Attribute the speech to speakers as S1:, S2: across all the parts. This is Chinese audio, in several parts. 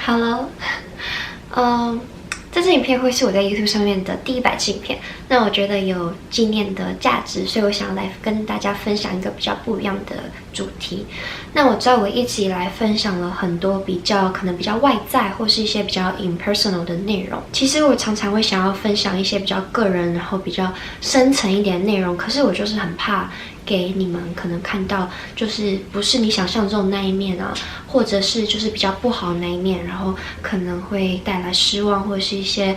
S1: Hello，这支影片会是我在 YouTube 上面的第100支影片，那我觉得有纪念的价值，所以我想要来跟大家分享一个比较不一样的主题。那我知道我一直以来分享了很多可能比较外在或是一些比较 impersonal 的内容。其实我常常会想要分享一些比较个人，然后比较深层一点的内容，可是我就是很怕给你们可能看到就是不是你想象中的那一面啊，或者是就是比较不好的那一面，然后可能会带来失望或者是一些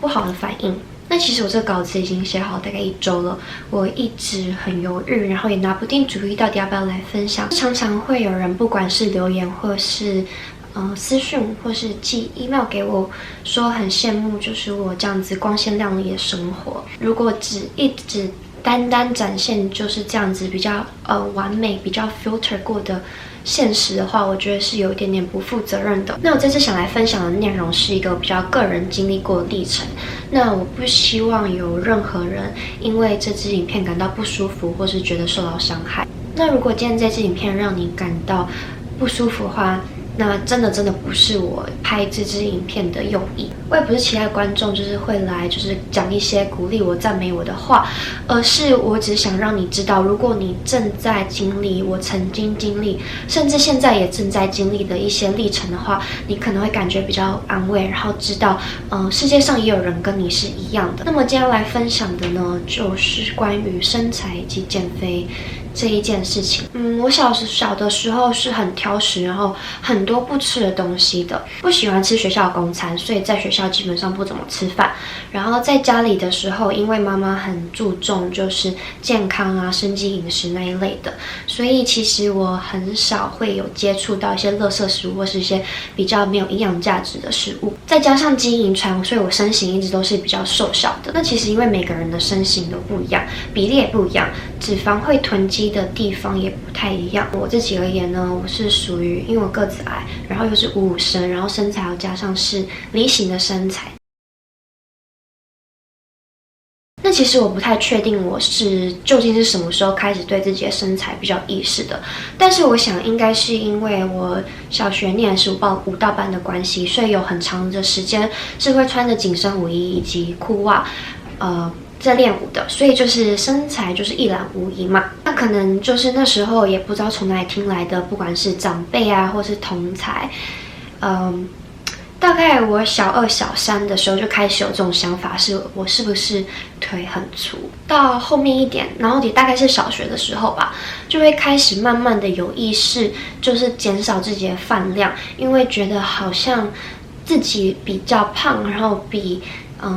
S1: 不好的反应。那其实我这个稿子已经写好大概1周了，我一直很犹豫，然后也拿不定主意到底要不要来分享。常常会有人不管是留言或是私讯或是寄 email 给我，说很羡慕就是我这样子光鲜亮丽的生活。如果一直单展现就是这样子比较完美、比较 filter 过的现实的话，我觉得是有一点点不负责任的。那我这次想来分享的内容是一个比较个人经历过的历程。那我不希望有任何人因为这支影片感到不舒服，或是觉得受到伤害。那如果今天这支影片让你感到不舒服的话，那真的不是我拍这支影片的用意。我也不是期待观众就是会来就是讲一些鼓励我、赞美我的话，而是我只想让你知道，如果你正在经历我曾经经历，甚至现在也正在经历的一些历程的话，你可能会感觉比较安慰，然后知道世界上也有人跟你是一样的。那么今天要来分享的呢，就是关于身材以及减肥这一件事情。我小的时候是很挑食，然后很多不吃的东西的，不喜欢吃学校的公餐，所以在学校基本上不怎么吃饭。然后在家里的时候，因为妈妈很注重就是健康啊、生机饮食那一类的，所以其实我很少会有接触到一些垃圾食物或是一些比较没有营养价值的食物。再加上基因遗传，所以我身形一直都是比较瘦小的。那其实因为每个人的身形都不一样，比例也不一样，脂肪会囤积的地方也不太一样。我自己而言呢，我是属于因为我个子矮，然后又是55身，然后身材又加上是梨形的身材。那其实我不太确定我究竟是什么时候开始对自己的身材比较意识的，但是我想应该是因为我小学念的是舞蹈班的关系，所以有很长的时间是会穿着紧身舞衣以及裤袜，在练舞的，所以就是身材就是一览无遗嘛。那可能就是那时候也不知道从哪里听来的，不管是长辈啊，或是同侪，大概我小2、小3的时候就开始有这种想法，是我是不是腿很粗？到后面一点，然后也大概是小学的时候吧，就会开始慢慢的有意识，就是减少自己的饭量，因为觉得好像自己比较胖，然后比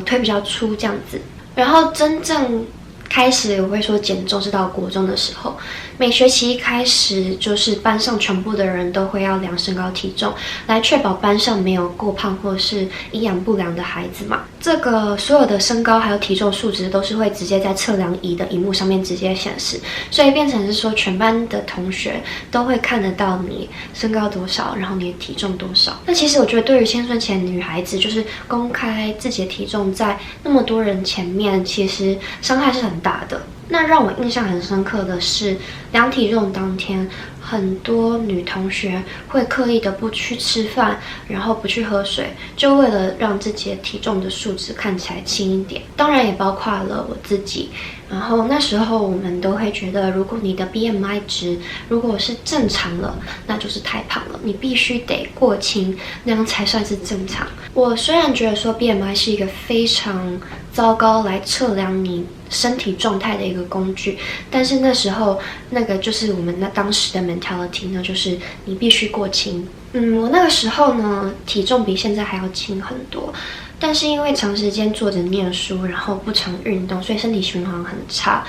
S1: 腿比较粗这样子。然后真正开始我会说减重是到国中的时候，每学期一开始就是班上全部的人都会要量身高体重，来确保班上没有过胖或是营养不良的孩子嘛。这个所有的身高还有体重数值都是会直接在测量仪的荧幕上面直接显示，所以变成是说全班的同学都会看得到你身高多少，然后你的体重多少。那其实我觉得对于青春期的女孩子，就是公开自己的体重在那么多人前面，其实伤害是很大的。那让我印象很深刻的是，量体重当天，很多女同学会刻意的不去吃饭，然后不去喝水，就为了让自己的体重的数值看起来轻一点。当然也包括了我自己。然后那时候我们都会觉得，如果你的 BMI 值如果是正常了，那就是太胖了，你必须得过轻，那样才算是正常。我虽然觉得说 BMI 是一个非常糟糕来测量你身体状态的一个工具，但是那时候那个就是我们当时的 mentality 呢，就是你必须过轻。我那个时候呢，体重比现在还要轻很多，但是因为长时间坐着念书，然后不常运动，所以身体循环很差。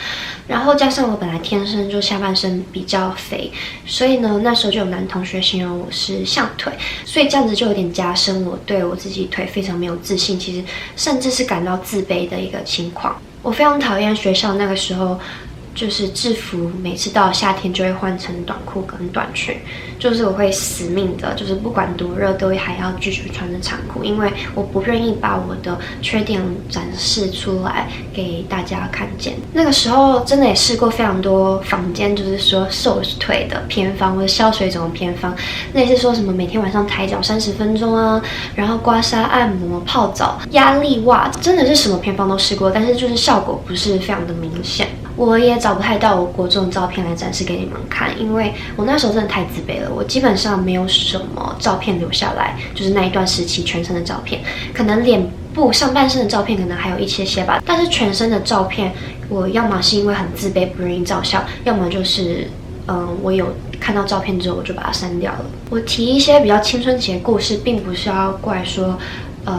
S1: 然后加上我本来天生就下半身比较肥，所以呢，那时候就有男同学形容我是象腿，所以这样子就有点加深我对我自己腿非常没有自信，其实甚至是感到自卑的一个情况。我非常讨厌学校那个时候就是制服每次到了夏天就会换成短裤跟短裙，就是我会死命的，就是不管多热都还要继续穿着长裤，因为我不愿意把我的缺点展示出来给大家看见。那个时候真的也试过非常多坊间就是说瘦腿的偏方或者消水肿的偏方，类似说什么每天晚上抬脚30分钟啊，然后刮痧、按摩、泡澡、压力袜，真的是什么偏方都试过，但是就是效果不是非常的明显。我也找不太到我国中的照片来展示给你们看，因为我那时候真的太自卑了，我基本上没有什么照片留下来，就是那一段时期全身的照片，可能脸部上半身的照片可能还有一些吧，但是全身的照片，我要么是因为很自卑不愿意照相，要么就是我有看到照片之后我就把它删掉了。我提一些比较青春期的故事，并不是要怪说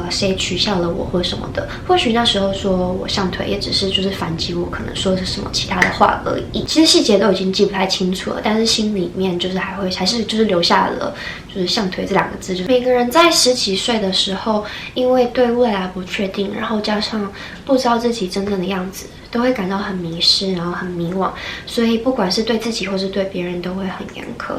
S1: 谁取笑了我或什么的，或许那时候说我像腿，也只是就是反击我可能说的是什么其他的话而已。其实细节都已经记不太清楚了，但是心里面就是还是就是留下了就是像腿这2个字。就是每个人在10几岁的时候，因为对未来不确定，然后加上不知道自己真正的样子，都会感到很迷失，然后很迷惘，所以不管是对自己或是对别人都会很严苛。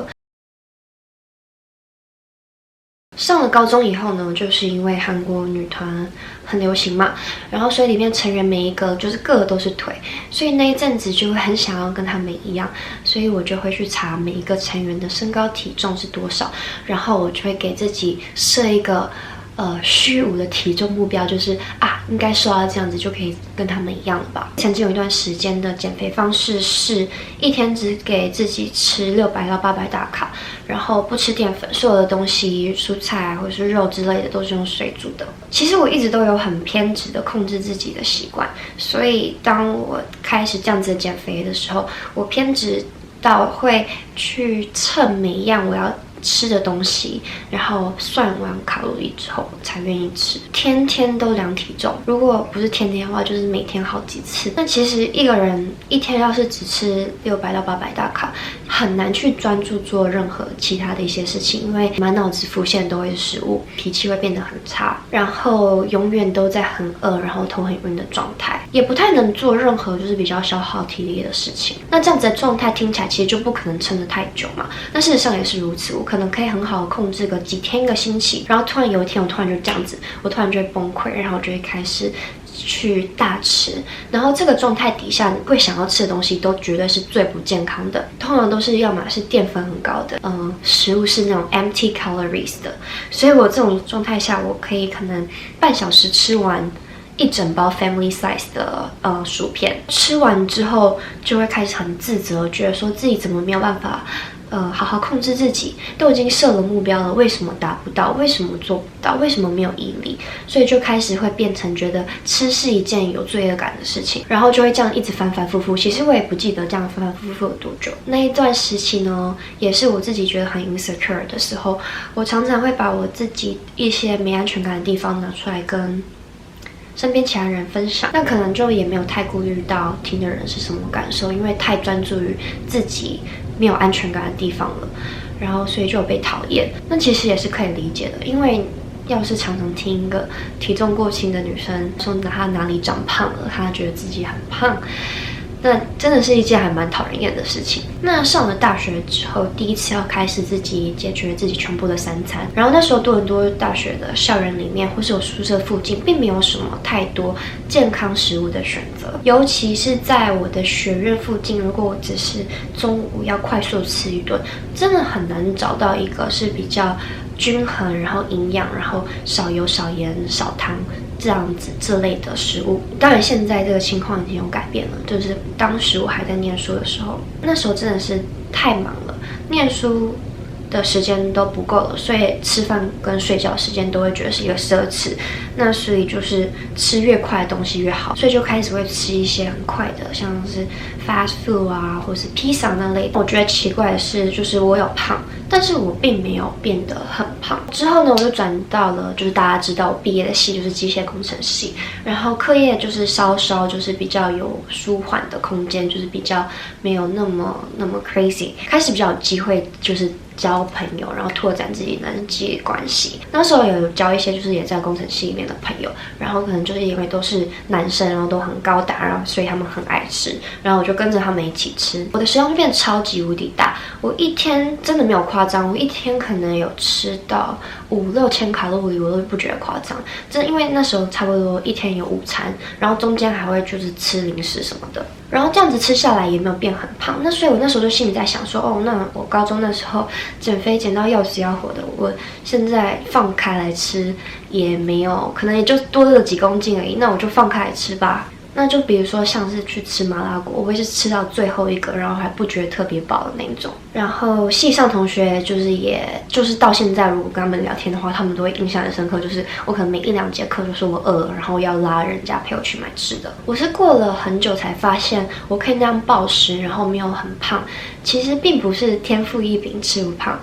S1: 上了高中以后呢，就是因为韩国女团很流行嘛，然后所以里面成员每一个就是个个都是腿，所以那一阵子就会很想要跟他们一样，所以我就会去查每一个成员的身高体重是多少，然后我就会给自己设一个虚无的体重目标，就是应该瘦到这样子就可以跟他们一样了吧。曾经有一段时间的减肥方式是一天只给自己吃600到800大卡，然后不吃淀粉，所有的东西蔬菜或者是肉之类的都是用水煮的。其实我一直都有很偏执的控制自己的习惯，所以当我开始这样子的减肥的时候，我偏执到会去称每一样我要吃的东西，然后算完卡路里之后才愿意吃。天天都量体重，如果不是天天的话，就是每天好几次。那其实一个人一天要是只吃600到800大卡，很难去专注做任何其他的一些事情，因为满脑子浮现都会是食物，脾气会变得很差，然后永远都在很饿，然后头很晕的状态，也不太能做任何就是比较消耗体力的事情。那这样子的状态听起来其实就不可能撑得太久嘛。那事实上也是如此，我可能可以很好的控制个几天1个星期，然后突然有一天我突然就这样子，我突然就会崩溃，然后我就会开始去大吃，然后这个状态底下你会想要吃的东西都绝对是最不健康的，通常都是要么是淀粉很高的，食物是那种 empty calories 的，所以我这种状态下，我可以可能半小时吃完一整包 family size 的薯片，吃完之后就会开始很自责，觉得说自己怎么没有办法好好控制自己，都已经设了目标了，为什么达不到？为什么做不到？为什么没有毅力？所以就开始会变成觉得吃是一件有罪恶感的事情，然后就会这样一直反反复复。其实我也不记得这样反反复复有多久。那一段时期呢，也是我自己觉得很 insecure 的时候，我常常会把我自己一些没安全感的地方拿出来跟身边其他人分享，那可能就也没有太顾虑到听的人是什么感受，因为太专注于自己没有安全感的地方了，然后所以就有被讨厌。那其实也是可以理解的，因为要是常常听一个体重过轻的女生说她哪里长胖了，她觉得自己很胖，那真的是一件还蛮讨人厌的事情。那上了大学之后，第一次要开始自己解决自己全部的3餐，然后那时候多伦多大学的校园里面或是我宿舍附近并没有什么太多健康食物的选择，尤其是在我的学院附近，如果我只是中午要快速吃一顿，真的很难找到一个是比较均衡，然后营养，然后少油少盐少糖这样子这类的食物。当然现在这个情况已经有改变了，就是当时我还在念书的时候，那时候真的是太忙了，念书的时间都不够了，所以吃饭跟睡觉时间都会觉得是一个奢侈。那所以就是吃越快的东西越好，所以就开始会吃一些很快的，像是 fast food 啊，或是披萨那类的。我觉得奇怪的是，就是我有胖，但是我并没有变得很胖。之后呢，我就转到了就是大家知道我毕业的系就是机械工程系，然后课业就是稍稍就是比较有舒缓的空间，就是比较没有那么 crazy， 开始比较有机会就是交朋友，然后拓展自己人际关系。那时候有交一些就是也在工程系里面的朋友，然后可能就是因为都是男生，然后都很高大，然后所以他们很爱吃，然后我就就跟着他们一起吃，我的食量就变得超级无敌大。我一天真的没有夸张，我一天可能有吃到5-6千卡路里，我都不觉得夸张。真的，因为那时候差不多一天有5餐，然后中间还会就是吃零食什么的，然后这样子吃下来也没有变很胖。那所以我那时候就心里在想说，哦，那我高中那时候减肥减到要死要活的，我现在放开来吃也没有，可能也就多了几公斤而已，那我就放开来吃吧。那就比如说像是去吃麻辣锅，我会是吃到最后一个，然后还不觉得特别饱的那种。然后系上同学就是到现在，如果跟他们聊天的话，他们都会印象很深刻，就是我可能每1-2节课就说我饿了，然后要拉人家陪我去买吃的。我是过了很久才发现，我可以那样暴食，然后没有很胖，其实并不是天赋异禀吃不胖。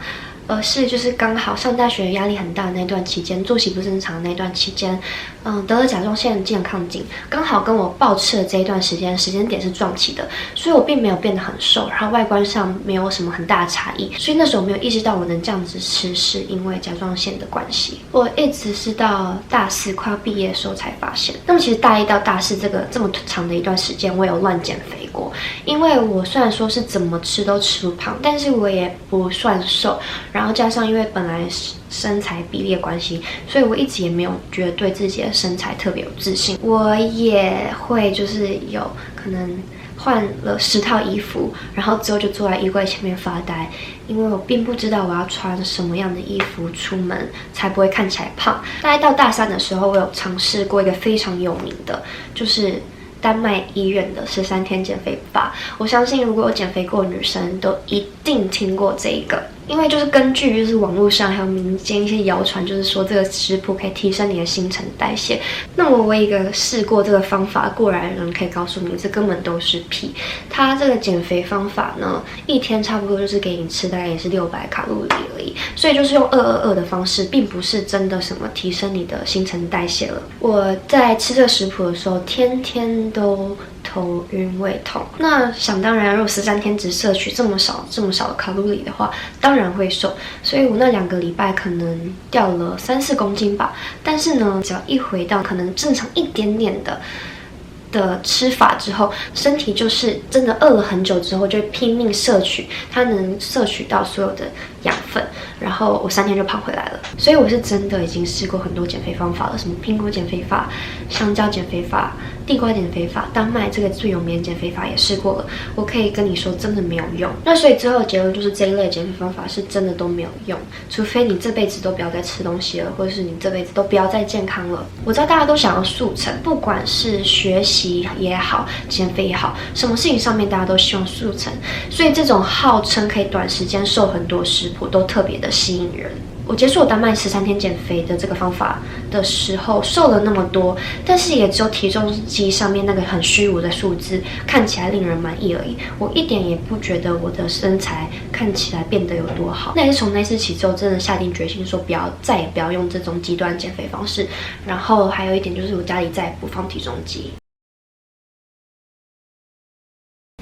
S1: 而是就是刚好上大学压力很大的那段期间，作息不正常的那段期间，得了甲状腺机能亢进，刚好跟我暴吃的这一段时间点是撞期的，所以我并没有变得很瘦，然后外观上没有什么很大的差异，所以那时候没有意识到我能这样子吃是因为甲状腺的关系。我一直是到大4快要毕业的时候才发现。那么其实大1到大4这么长的一段时间，我有乱减肥过，因为我虽然说是怎么吃都吃不胖，但是我也不算瘦。然后加上因为本来身材比例的关系，所以我一直也没有觉得对自己的身材特别有自信。我也会就是有可能换了10套衣服，然后之后就坐在衣柜前面发呆，因为我并不知道我要穿什么样的衣服出门才不会看起来胖。大概到大3的时候，我有尝试过一个非常有名的，就是丹麦医院的13天减肥法。我相信如果有减肥过的女生都一定听过这一个，因为就是根据就是网络上还有民间一些谣传，就是说这个食谱可以提升你的新陈代谢。那么我一个试过这个方法过来的人可以告诉你，这根本都是屁。它这个减肥方法呢，一天差不多就是给你吃大概也是600卡路里而已，所以就是用222的方式，并不是真的什么提升你的新陈代谢了。我在吃这个食谱的时候，天天都头晕胃痛。那想当然，如果13天只摄取这么少的卡路里的话，当然会瘦。所以我那2个礼拜可能掉了3-4公斤吧。但是呢，只要一回到可能正常一点点的吃法之后，身体就是真的饿了很久之后，就会拼命摄取它能摄取到所有的养分，然后我3天就胖回来了。所以我是真的已经试过很多减肥方法了，什么苹果减肥法、香蕉减肥法、地瓜减肥法，丹麦这个最有名的减肥法也试过了。我可以跟你说，真的没有用。那所以最后的结论就是，这一类减肥方法是真的都没有用，除非你这辈子都不要再吃东西了，或者是你这辈子都不要再健康了。我知道大家都想要速成，不管是学习也好，减肥也好，什么事情上面大家都希望速成，所以这种号称可以短时间瘦很多食谱都特别的吸引人。我接触我丹麦13天减肥的这个方法的时候，瘦了那么多，但是也只有体重机上面那个很虚无的数字看起来令人满意而已。我一点也不觉得我的身材看起来变得有多好。那也是从那次起之后，真的下定决心说再也不要用这种极端减肥方式。然后还有一点就是我家里再也不放体重机。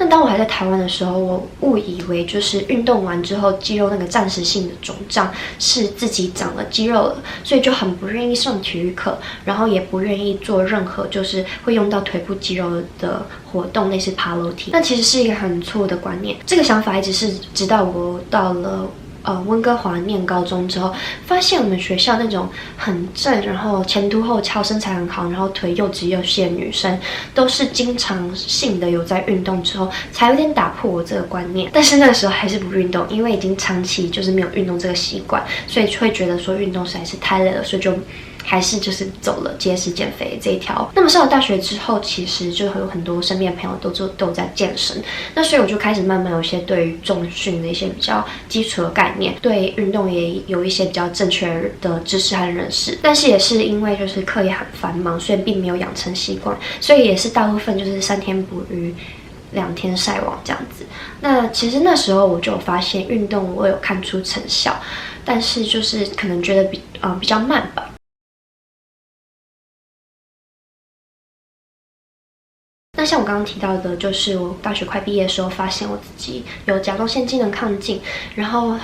S1: 那当我还在台湾的时候，我误以为就是运动完之后肌肉那个暂时性的肿胀是自己长了肌肉了，所以就很不愿意上体育课，然后也不愿意做任何就是会用到腿部肌肉的活动，类似爬楼梯。那其实是一个很错误的观念。这个想法一直是直到我到了温哥华念高中之后，发现我们学校那种很正，然后前凸后翘，身材很好，然后腿又直又细的女生，都是经常性的有在运动之后，才有点打破我这个观念。但是那个时候还是不运动，因为已经长期就是没有运动这个习惯，所以会觉得说运动实在是太累了，所以就还是就是走了节食减肥这一条。那么上了大学之后，其实就有很多身边的朋友都有在健身，那所以我就开始慢慢有一些对于重训的一些比较基础的概念，对运动也有一些比较正确的知识和认识。但是也是因为就是课业很繁忙，所以并没有养成习惯，所以也是大部分就是3天捕鱼2天晒网这样子。那其实那时候我就有发现运动我有看出成效，但是就是可能觉得比较慢吧。那像我刚刚提到的，就是我大学快毕业的时候，发现我自己有甲状腺机能亢进，然后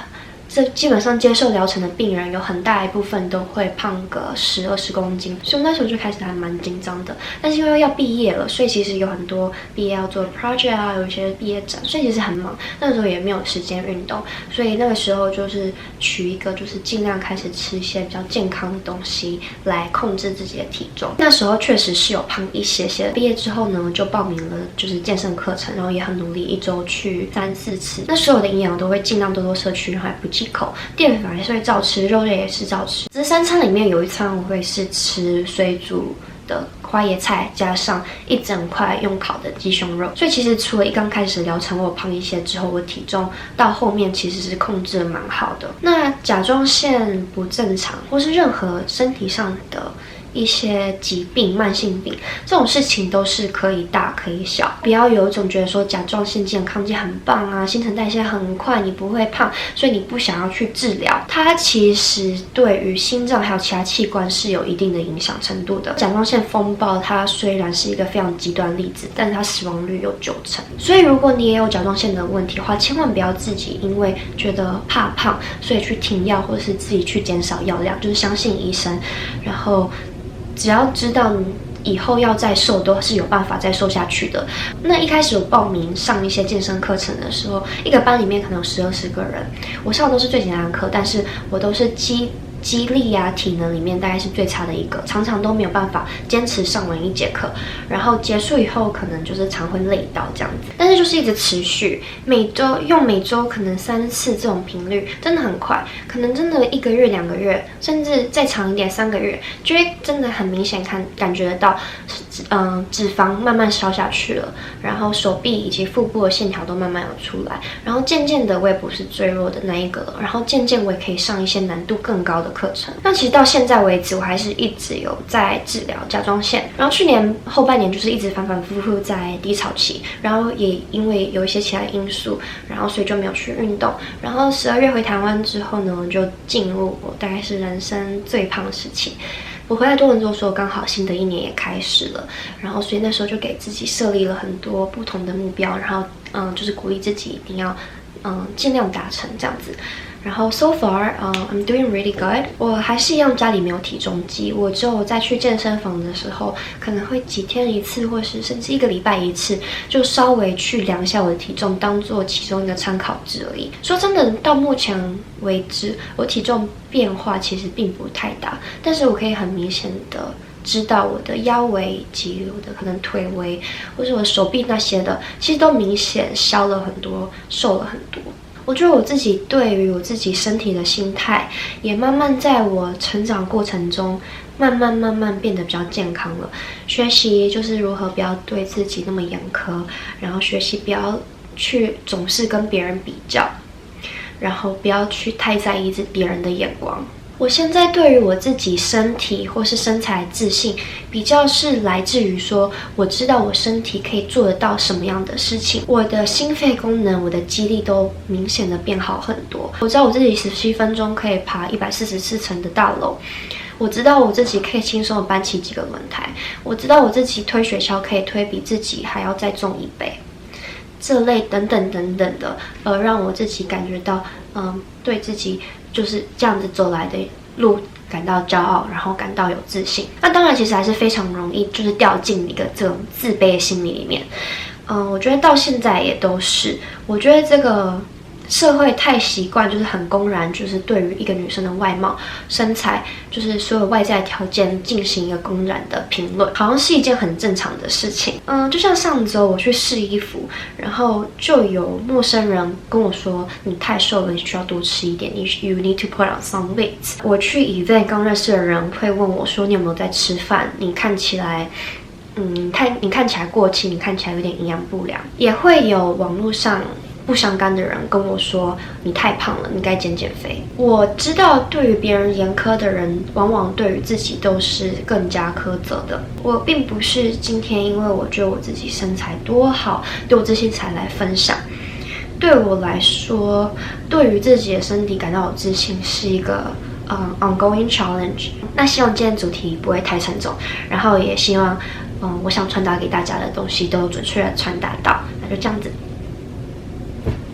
S1: 这基本上接受疗程的病人有很大一部分都会胖个10-20公斤，所以那时候就开始还蛮紧张的。但是因为要毕业了，所以其实有很多毕业要做 project 啊，有一些毕业展，所以其实很忙。那时候也没有时间运动，所以那个时候就是取一个就是尽量开始吃一些比较健康的东西来控制自己的体重。那时候确实是有胖一些些。毕业之后呢，就报名了就是健身课程，然后也很努力，一周去3-4次。那所有的营养都会尽量多摄取，然后还不忌口，淀粉还是会照吃，肉类也是照吃。只是3餐里面有一餐我会是吃水煮的花椰菜，加上一整块用烤的鸡胸肉。所以其实除了一刚开始疗程我胖一些之后，我体重到后面其实是控制得蛮好的。那甲状腺不正常或是任何身体上的一些疾病、慢性病这种事情都是可以大可以小，不要有一种觉得说甲状腺健康很棒啊，新陈代谢很快，你不会胖，所以你不想要去治疗。它其实对于心脏还有其他器官是有一定的影响程度的。甲状腺风暴它虽然是一个非常极端例子，但是它死亡率有90%。所以如果你也有甲状腺的问题的话，千万不要自己因为觉得怕胖，所以去停药或者是自己去减少药量，就是相信医生，然后只要知道你以后要再瘦都是有办法再瘦下去的。那一开始我报名上一些健身课程的时候，一个班里面可能有10-20个人，我上的都是最简单的课，但是我都是肌力啊、体能里面大概是最差的一个，常常都没有办法坚持上完1节课，然后结束以后可能就是常会累到这样子。但是就是一直持续，每周可能3次这种频率真的很快，可能真的1个月、2个月，甚至再长一点3个月，就会真的很明显感觉得到，脂肪慢慢消下去了，然后手臂以及腹部的线条都慢慢有出来，然后渐渐的我也不是最弱的那一个了，然后渐渐我也可以上一些难度更高的课程。那其实到现在为止，我还是一直有在治疗甲状腺，然后去年后半年就是一直反反复复在低潮期，然后也因为有一些其他因素，然后所以就没有去运动。然后12月回台湾之后呢，就进入我大概是人生最胖的时期。我回来多伦多的时候，刚好新的一年也开始了，然后所以那时候就给自己设立了很多不同的目标，然后就是鼓励自己一定要尽量达成这样子。然后 so far, I'm doing really good. 我还是一样家里没有体重机，我只有在去健身房的时候，可能会几天一次，或是甚至1个礼拜一次，就稍微去量一下我的体重，当做其中一个参考值而已。说真的，到目前为止，我体重变化其实并不太大，但是我可以很明显的知道我的腰围以及我的可能腿围，或是我的手臂那些的，其实都明显消了很多，瘦了很多。我觉得我自己对于我自己身体的心态，也慢慢在我成长过程中，慢慢变得比较健康了。学习就是如何不要对自己那么严苛，然后学习不要去总是跟别人比较，然后不要去太在意别人的眼光。我现在对于我自己身体或是身材自信，比较是来自于说，我知道我身体可以做得到什么样的事情，我的心肺功能、我的肌力都明显的变好很多。我知道我自己17分钟可以爬144层的大楼，我知道我自己可以轻松的搬起几个轮胎，我知道我自己推雪橇可以推比自己还要再重1倍。这类等等的，让我自己感觉到，对自己就是这样子走来的路感到骄傲，然后感到有自信。那当然，其实还是非常容易，就是掉进一个这种自卑的心理里面。我觉得到现在也都是，我觉得这个社会太习惯，就是很公然，就是对于一个女生的外貌、身材，就是所有外在条件进行一个公然的评论，好像是一件很正常的事情。就像上周我去试衣服，然后就有陌生人跟我说：“你太瘦了，你需要多吃一点，you need to put on some weight。”我去 event 刚认识的人会问我说：“你有没有在吃饭？你看起来。”你看起来过轻，你看起来有点营养不良。也会有网络上不相干的人跟我说，你太胖了，你该减肥。我知道对于别人严苛的人，往往对于自己都是更加苛责的。我并不是今天因为我觉得我自己身材多好，对我自信才来分享。对我来说，对于自己的身体感到有自信是一个ongoing challenge。那希望今天主题不会太沉重，然后也希望我想传达给大家的东西都准确的传达到。那就这样子。